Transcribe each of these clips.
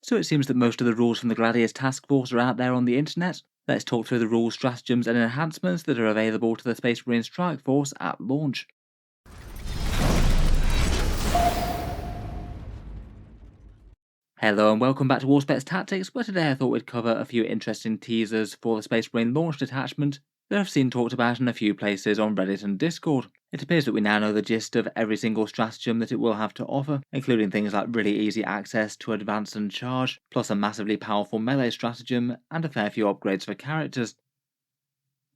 So it seems that most of the rules from the Gladius task force are out there on the internet. Let's talk through the rules, stratagems and enhancements that are available to the Space Marine Strike Force at launch. Hello and welcome back to Auspex Tactics, where today I thought we'd cover a few interesting teasers for the Space Marine launch detachment that I've seen talked about in a few places on Reddit and Discord. It appears that we now know the gist of every single stratagem that it will have to offer, including things like really easy access to advance and charge, plus a massively powerful melee stratagem, and a fair few upgrades for characters.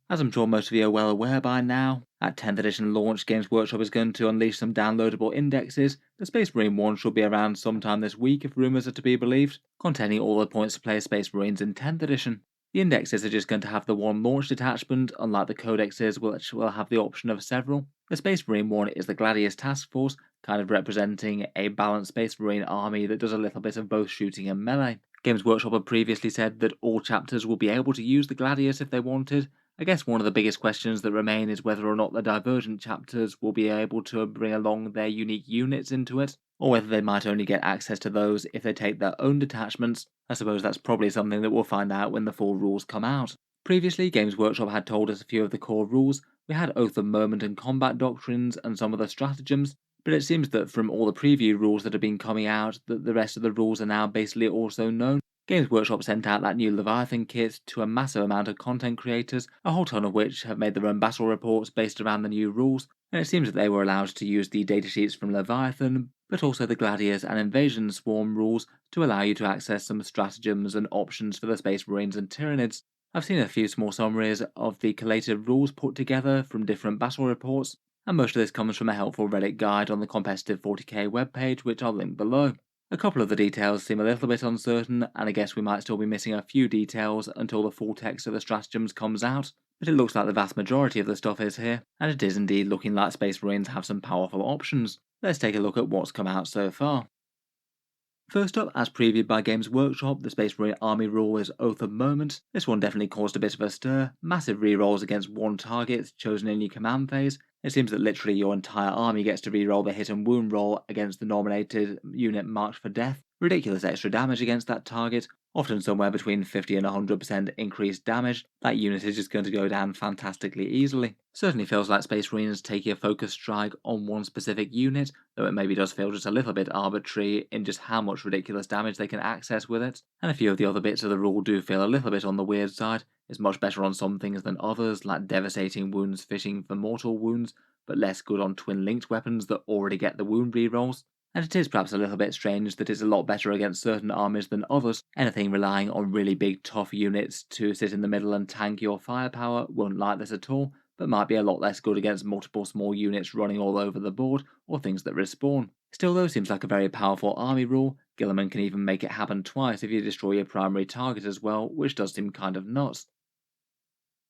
As I'm sure most of you are well aware by now, at 10th edition launch, Games Workshop is going to unleash some downloadable indexes. The Space Marine one should be around sometime this week if rumours are to be believed, containing all the points to play as Space Marines in 10th edition. The indexes are just going to have the one launch detachment, unlike the codexes which will have the option of several. The Space Marine one is the Gladius task force, kind of representing a balanced Space Marine army that does a little bit of both shooting and melee. Games Workshop had previously said that all chapters will be able to use the Gladius if they wanted. I guess one of the biggest questions that remain is whether or not the divergent chapters will be able to bring along their unique units into it, or whether they might only get access to those if they take their own detachments. I suppose that's probably something that we'll find out when the full rules come out. Previously, Games Workshop had told us a few of the core rules. We had Oath of Moment and Combat Doctrines and some of the stratagems, but it seems that from all the preview rules that have been coming out, that the rest of the rules are now basically also known. Games Workshop sent out that new Leviathan kit to a massive amount of content creators, a whole ton of which have made their own battle reports based around the new rules, and it seems that they were allowed to use the datasheets from Leviathan, but also the Gladius and Invasion Swarm rules to allow you to access some stratagems and options for the Space Marines and Tyranids. I've seen a few small summaries of the collated rules put together from different battle reports, and most of this comes from a helpful Reddit guide on the Competitive 40k webpage, which I'll link below. A couple of the details seem a little bit uncertain, and I guess we might still be missing a few details until the full text of the stratagems comes out, but it looks like the vast majority of the stuff is here, and it is indeed looking like Space Marines have some powerful options. Let's take a look at what's come out so far. First up, as previewed by Games Workshop, the Space Marine army rule is Oath of Moment. This one definitely caused a bit of a stir. Massive rerolls against one target chosen in your command phase. It seems that literally your entire army gets to reroll the hit and wound roll against the nominated unit marked for death. Ridiculous extra damage against that target, often somewhere between 50 and 100% increased damage. That unit is just going to go down fantastically easily. Certainly feels like Space Marines taking a focused strike on one specific unit, though it maybe does feel just a little bit arbitrary in just how much ridiculous damage they can access with it. And a few of the other bits of the rule do feel a little bit on the weird side. It's much better on some things than others, like devastating wounds fishing for mortal wounds, but less good on twin linked weapons that already get the wound rerolls. And it is perhaps a little bit strange that it's a lot better against certain armies than others. Anything relying on really big tough units to sit in the middle and tank your firepower won't like this at all, but might be a lot less good against multiple small units running all over the board, or things that respawn. Still though, seems like a very powerful army rule. Guilliman can even make it happen twice if you destroy your primary target as well, which does seem kind of nuts.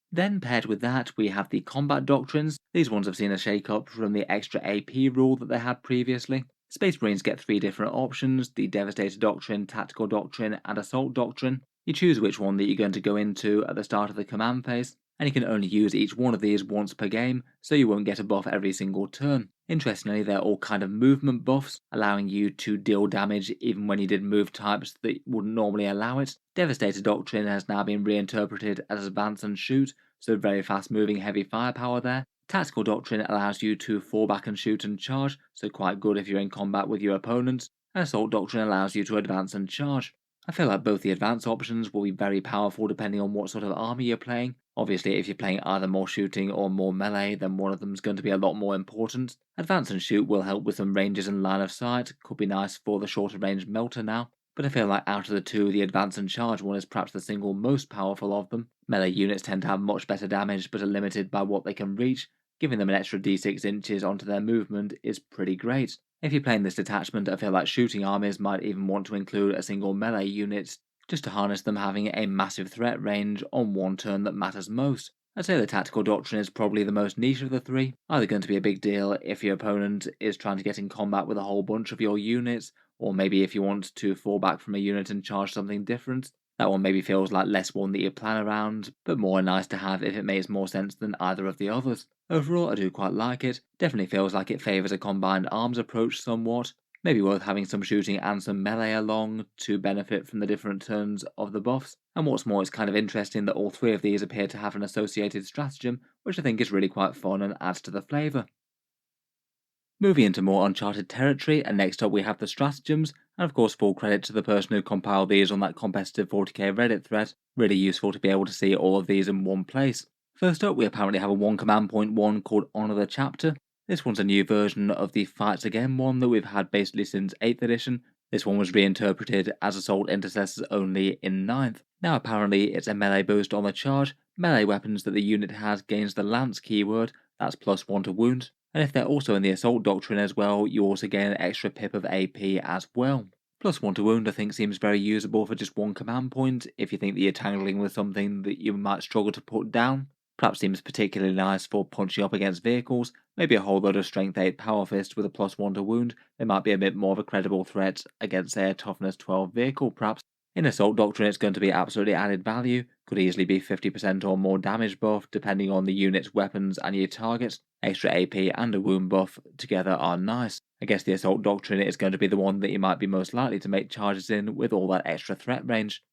Then paired with that, we have the Combat Doctrines. These ones have seen a shake-up from the extra AP rule that they had previously. Space Marines get 3 different options: the Devastator Doctrine, Tactical Doctrine, and Assault Doctrine. You choose which one that you're going to go into at the start of the command phase, and you can only use each one of these once per game, so you won't get a buff every single turn. Interestingly, they're all kind of movement buffs, allowing you to deal damage even when you did move types that wouldn't normally allow it. Devastator Doctrine has now been reinterpreted as Advance and Shoot, so very fast moving heavy firepower there. Tactical Doctrine allows you to fall back and shoot and charge, so quite good if you're in combat with your opponents, and Assault Doctrine allows you to advance and charge. I feel like both the advance options will be very powerful depending on what sort of army you're playing. Obviously, if you're playing either more shooting or more melee, then one of them is going to be a lot more important. Advance and shoot will help with some ranges and line of sight, could be nice for the shorter range melter now, but I feel like out of the two, the advance and charge one is perhaps the single most powerful of them. Melee units tend to have much better damage but are limited by what they can reach. Giving them an extra d6 inches onto their movement is pretty great. If you're playing this detachment, I feel like shooting armies might even want to include a single melee unit, just to harness them having a massive threat range on one turn that matters most. I'd say the Tactical Doctrine is probably the most niche of the three, either going to be a big deal if your opponent is trying to get in combat with a whole bunch of your units, or maybe if you want to fall back from a unit and charge something different. That one maybe feels like less one that you plan around, but more nice to have if it makes more sense than either of the others. Overall, I do quite like it. Definitely feels like it favours a combined arms approach somewhat. Maybe worth having some shooting and some melee along to benefit from the different turns of the buffs. And what's more, it's kind of interesting that all three of these appear to have an associated stratagem, which I think is really quite fun and adds to the flavour. Moving into more uncharted territory, and next up we have the stratagems, and of course full credit to the person who compiled these on that competitive 40k Reddit thread. Really useful to be able to see all of these in one place. First up, we apparently have a one command point one called Honour the Chapter. This one's a new version of the Fights Again one that we've had basically since 8th edition. This one was reinterpreted as Assault Intercessors only in 9th. Now apparently it's a melee boost on the charge. Melee weapons that the unit has gains the Lance keyword, that's +1 to wound. And if they're also in the Assault Doctrine as well, you also gain an extra pip of AP as well. +1 to wound I think seems very usable for just one command point if you think that you're tangling with something that you might struggle to put down. Perhaps seems particularly nice for punching up against vehicles. Maybe a whole load of Strength 8 Power Fist with a +1 to wound. They might be a bit more of a credible threat against, say, a Toughness 12 vehicle perhaps. In Assault Doctrine it's going to be absolutely added value, could easily be 50% or more damage buff depending on the unit's weapons and your targets. Extra AP and a wound buff together are nice. I guess the Assault Doctrine is going to be the one that you might be most likely to make charges in with all that extra threat range.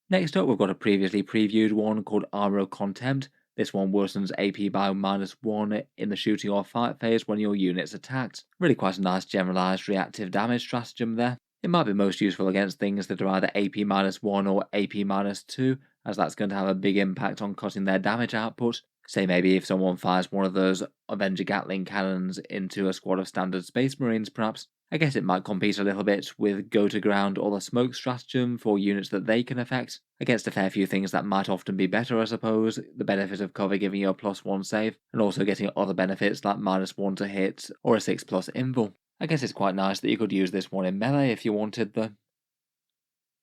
Next up we've got a previously previewed one called Arrow Contempt. This one worsens AP by -1 in the shooting or fight phase when your unit's attacked. Really quite a nice generalised reactive damage stratagem there. It might be most useful against things that are either AP -1 or AP -2, as that's going to have a big impact on cutting their damage output. Say maybe if someone fires one of those Avenger Gatling cannons into a squad of standard Space Marines perhaps. I guess it might compete a little bit with Go to Ground or the Smoke stratagem for units that they can affect. Against a fair few things that might often be better I suppose, the benefit of cover giving you a +1 save, and also getting other benefits like -1 to hit or a 6+ invul. I guess it's quite nice that you could use this one in melee if you wanted though.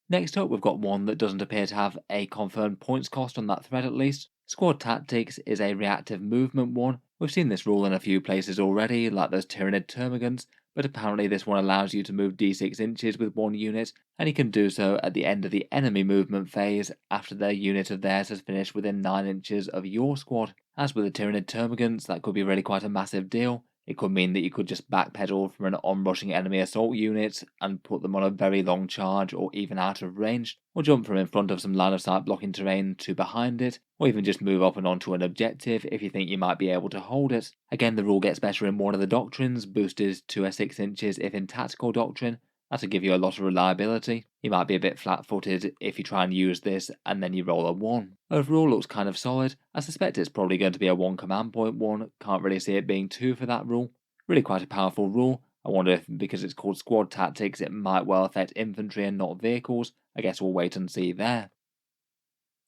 Next up we've got one that doesn't appear to have a confirmed points cost on that thread at least. Squad Tactics is a reactive movement one. We've seen this rule in a few places already, like those Tyrannid Termagants, but apparently this one allows you to move d6 inches with one unit, and you can do so at the end of the enemy movement phase after their unit of theirs has finished within 9 inches of your squad. As with the Tyrannid Termagants, that could be really quite a massive deal. It could mean that you could just backpedal from an onrushing enemy assault unit and put them on a very long charge or even out of range, or jump from in front of some line of sight blocking terrain to behind it, or even just move up and onto an objective if you think you might be able to hold it. Again, the rule gets better in one of the doctrines, boosted to a 6 inches if in Tactical Doctrine. That'll give you a lot of reliability. You might be a bit flat-footed if you try and use this and then you roll a 1. Overall looks kind of solid. I suspect it's probably going to be a 1 command point 1, can't really see it being 2 for that rule. Really quite a powerful rule. I wonder if because it's called Squad Tactics it might well affect infantry and not vehicles. I guess we'll wait and see there.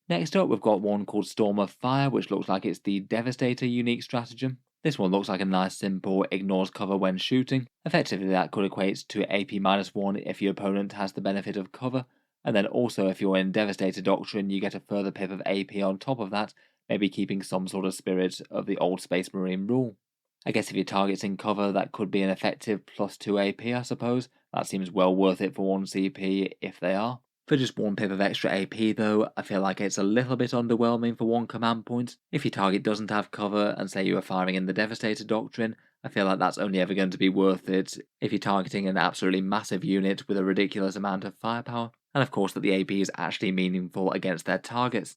Next up we've got one called Storm of Fire, which looks like it's the Devastator unique stratagem. This one looks like a nice simple ignores cover when shooting. Effectively that could equate to AP -1 if your opponent has the benefit of cover, and then also if you're in Devastator Doctrine you get a further pip of AP on top of that, maybe keeping some sort of spirit of the old Space Marine rule. I guess if your target's in cover that could be an effective +2 AP I suppose. That seems well worth it for 1 CP if they are. For just 1 pip of extra AP though, I feel like it's a little bit underwhelming for 1 command point. If your target doesn't have cover and say you are firing in the Devastator Doctrine, I feel like that's only ever going to be worth it if you're targeting an absolutely massive unit with a ridiculous amount of firepower, and of course that the AP is actually meaningful against their targets.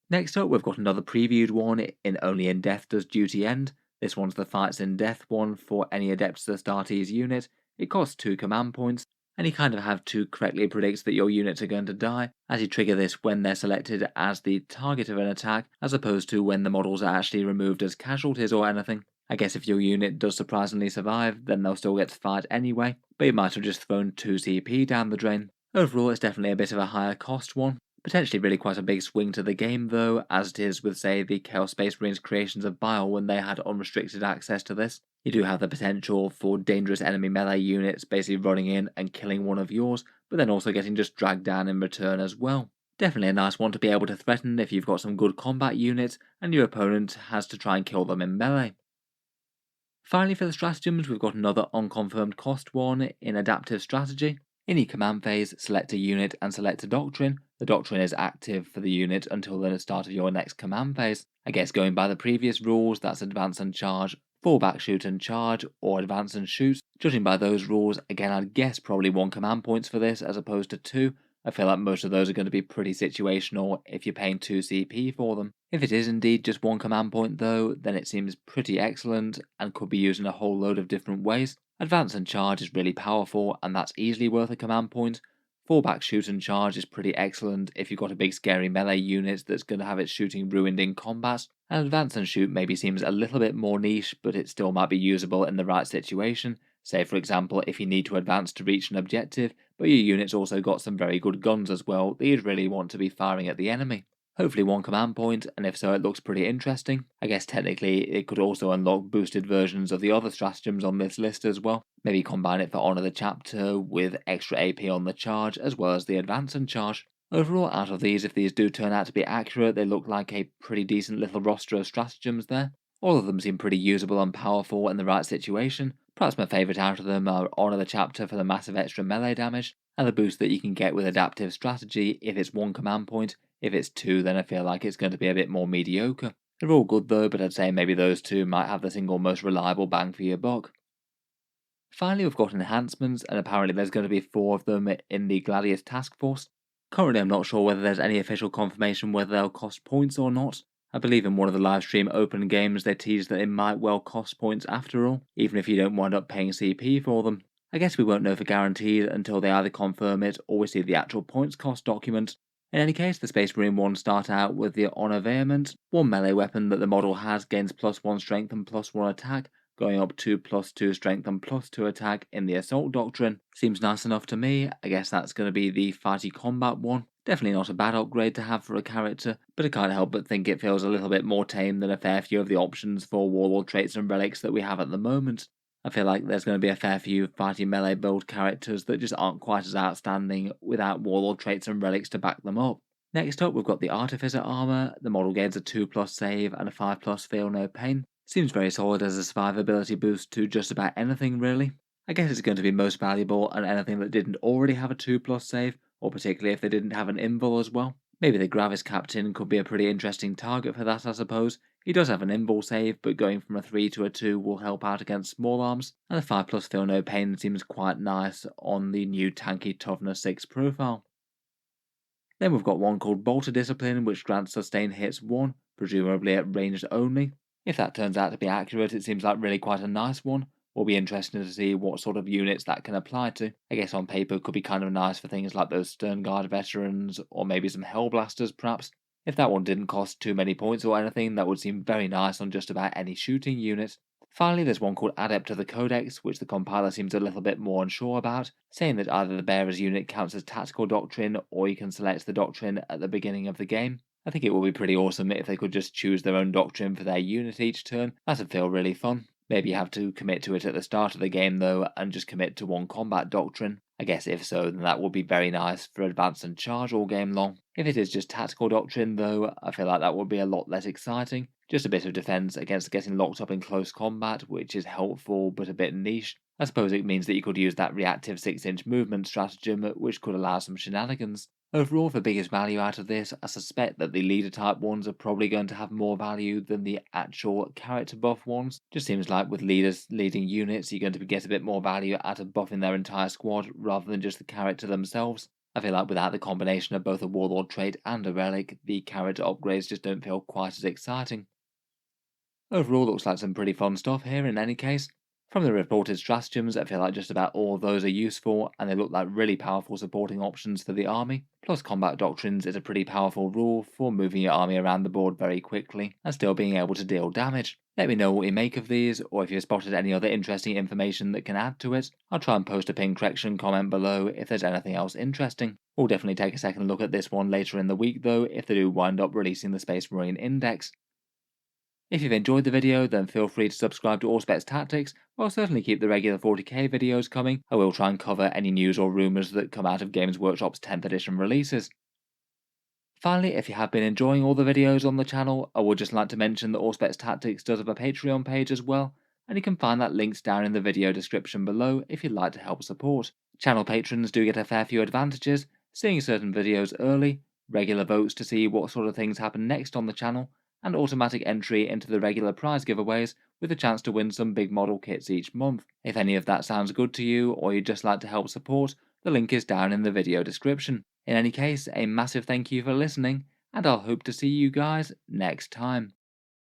Next up we've got another previewed one in Only in Death Does Duty End. This one's the Fights in Death one for any Adeptus Astartes unit. It costs 2 command points, and you kind of have to correctly predict that your units are going to die, as you trigger this when they're selected as the target of an attack, as opposed to when the models are actually removed as casualties or anything. I guess if your unit does surprisingly survive, then they'll still get to fight anyway, but you might have just thrown 2 CP down the drain. Overall, it's definitely a bit of a higher cost one. Potentially really quite a big swing to the game though, as it is with say the Chaos Space Marines creations of Bile when they had unrestricted access to this. You do have the potential for dangerous enemy melee units basically running in and killing one of yours, but then also getting just dragged down in return as well. Definitely a nice one to be able to threaten if you've got some good combat units and your opponent has to try and kill them in melee. Finally for the stratagems we've got another unconfirmed cost one in Adaptive Strategy. In your command phase, select a unit and select a doctrine. The doctrine is active for the unit until the start of your next command phase. I guess going by the previous rules, that's advance and charge fall back, shoot and charge, or advance and shoot. Judging by those rules, again I'd guess probably 1 command points for this as opposed to 2. I feel like most of those are going to be pretty situational if you're paying 2 CP for them. If it is indeed just 1 command point though, then it seems pretty excellent and could be used in a whole load of different ways. Advance and charge is really powerful and that's easily worth a command point. Fallback, shoot and charge is pretty excellent if you've got a big scary melee unit that's going to have its shooting ruined in combat. And advance and shoot maybe seems a little bit more niche, but it still might be usable in the right situation. Say for example if you need to advance to reach an objective, but your unit's also got some very good guns as well that you'd really want to be firing at the enemy. Hopefully 1 command point, and if so it looks pretty interesting. I guess technically it could also unlock boosted versions of the other stratagems on this list as well. Maybe combine it for Honour the Chapter with extra AP on the charge as well as the advance and charge. Overall, out of these, if these do turn out to be accurate, they look like a pretty decent little roster of stratagems there. All of them seem pretty usable and powerful in the right situation. Perhaps my favourite out of them are Honour the Chapter for the massive extra melee damage, and the boost that you can get with Adaptive Strategy if it's 1 command point. If it's 2, then I feel like it's going to be a bit more mediocre. They're all good though, but I'd say maybe those 2 might have the single most reliable bang for your buck. Finally, we've got enhancements, and apparently there's going to be 4 of them in the Gladius task force. Currently I'm not sure whether there's any official confirmation whether they'll cost points or not. I believe in one of the livestream open games they teased that it might well cost points after all, even if you don't wind up paying CP for them. I guess we won't know for guaranteed until they either confirm it or we see the actual points cost document. In any case, the Space Marine ones start out with the Honour Vehement. One melee weapon that the model has gains +1 strength and +1 attack, going up to +2 strength and +2 attack in the Assault Doctrine. Seems nice enough to me. I guess that's going to be the Fighty Combat one. Definitely not a bad upgrade to have for a character, but I can't help but think it feels a little bit more tame than a fair few of the options for Warlord traits and relics that we have at the moment. I feel like there's going to be a fair few fighting melee build characters that just aren't quite as outstanding without Warlord traits and relics to back them up. Next up we've got the Artificer armor. The model gains a 2+ save and a 5+ feel no pain. Seems very solid as a survivability boost to just about anything really. I guess it's going to be most valuable on anything that didn't already have a 2+ save, or particularly if they didn't have an invul as well. Maybe the Gravis Captain could be a pretty interesting target for that I suppose. He does have an invul save, but going from a 3 to a 2 will help out against small arms, and the 5+ feel no pain seems quite nice on the new tanky toughness 6 profile. Then we've got one called Bolter Discipline, which grants sustained hits 1, presumably at ranged only. If that turns out to be accurate, it seems like really quite a nice one. Will be interesting to see what sort of units that can apply to. I guess on paper it could be kind of nice for things like those Stern Guard veterans, or maybe some Hellblasters perhaps. If that one didn't cost too many points or anything, that would seem very nice on just about any shooting unit. Finally, there's one called Adept of the Codex, which the compiler seems a little bit more unsure about, saying that either the bearer's unit counts as tactical doctrine, or you can select the doctrine at the beginning of the game. I think it would be pretty awesome if they could just choose their own doctrine for their unit each turn. That'd feel really fun. Maybe you have to commit to it at the start of the game though, and just commit to one combat doctrine. I guess if so, then that would be very nice for advance and charge all game long. If it is just tactical doctrine though, I feel like that would be a lot less exciting. Just a bit of defense against getting locked up in close combat, which is helpful but a bit niche. I suppose it means that you could use that reactive 6-inch movement stratagem, which could allow some shenanigans. Overall, for biggest value out of this, I suspect that the leader type ones are probably going to have more value than the actual character buff ones. Just seems like with leaders leading units, you're going to get a bit more value out of buffing their entire squad rather than just the character themselves. I feel like without the combination of both a warlord trait and a relic, the character upgrades just don't feel quite as exciting. Overall, looks like some pretty fun stuff here in any case. From the reported stratagems, I feel like just about all of those are useful, and they look like really powerful supporting options for the army. Plus, combat doctrines is a pretty powerful rule for moving your army around the board very quickly, and still being able to deal damage. Let me know what you make of these, or if you've spotted any other interesting information that can add to it. I'll try and post a pin correction comment below if there's anything else interesting. We'll definitely take a second look at this one later in the week though, if they do wind up releasing the Space Marine Index. If you've enjoyed the video, then feel free to subscribe to Auspex Tactics. I'll certainly keep the regular 40k videos coming. I will try and cover any news or rumours that come out of Games Workshop's 10th edition releases. Finally, if you have been enjoying all the videos on the channel, I would just like to mention that Auspex Tactics does have a Patreon page as well, and you can find that links down in the video description below if you'd like to help support. Channel patrons do get a fair few advantages, seeing certain videos early, regular votes to see what sort of things happen next on the channel, and automatic entry into the regular prize giveaways, with a chance to win some big model kits each month. If any of that sounds good to you, or you'd just like to help support, the link is down in the video description. In any case, a massive thank you for listening, and I'll hope to see you guys next time.